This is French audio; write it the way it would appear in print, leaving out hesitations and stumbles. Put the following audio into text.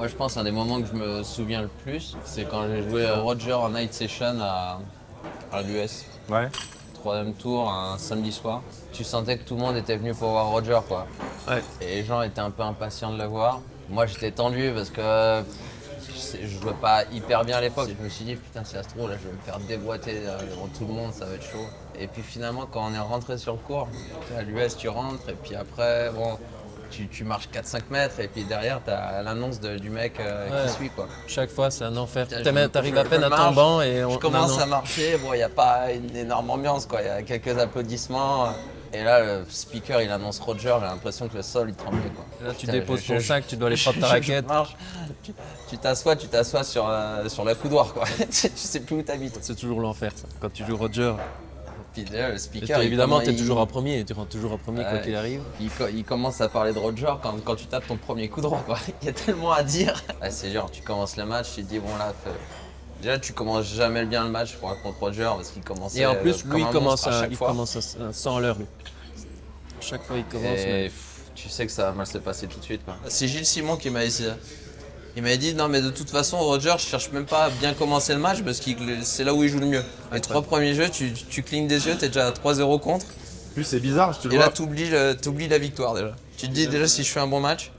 Moi, je pense un des moments que je me souviens le plus, c'est quand j'ai joué Roger en night session à l'US. Ouais. Troisième tour, un samedi soir. Tu sentais que tout le monde était venu pour voir Roger, quoi. Ouais. Et les gens étaient un peu impatients de le voir. Moi, j'étais tendu parce que je jouais pas hyper bien à l'époque. Je me suis dit, putain, si ça se trouve, là, je vais me faire déboîter devant tout le monde, ça va être chaud. Et puis finalement, quand on est rentré sur le court, à l'US, tu rentres, et puis après, bon, tu marches 4-5 mètres, et puis derrière, tu as l'annonce du mec Ouais. qui suit, quoi. Chaque fois, c'est un enfer. Putain, T'arrives à je peine à ton marche, banc et je on commence non, à marcher, bon, il n'y a pas une énorme ambiance, quoi. Il y a quelques applaudissements. Et là, le speaker, il annonce Roger, j'ai l'impression que le sol, il tremblait, quoi. Là, tu Putain, déposes ton sac, tu dois aller prendre ta raquette. Je marche, tu t'assois sur la coudoir, quoi. Tu sais plus où t'habites. C'est toujours l'enfer, ça. Quand tu joues Roger, Puis déjà, le et speaker, évidemment, il t'es toujours en premier et tu rentres toujours en premier quoi Ouais. qu'il arrive. il commence à parler de Roger quand tu tapes ton premier coup droit, quoi. Il y a tellement à dire. Ouais, c'est dur, tu commences le match, tu te dis, bon là, déjà tu commences jamais bien le match contre Roger parce qu'il commençait Et en plus, comme lui, un il commence, monstre à à, chaque il fois. commence sans l'heure, lui. Chaque fois, il commence. Et tu sais que ça va mal se passer tout de suite, quoi. C'est Gilles Simon qui m'a dit ça. Il m'a dit non mais de toute façon Roger je cherche même pas à bien commencer le match parce que c'est là où il joue le mieux. Les 3 premiers jeux tu clignes des yeux, t'es déjà à 3-0 contre En plus, c'est bizarre, je te le et là vois. t'oublies la victoire déjà. Tu te dis déjà si je fais un bon match,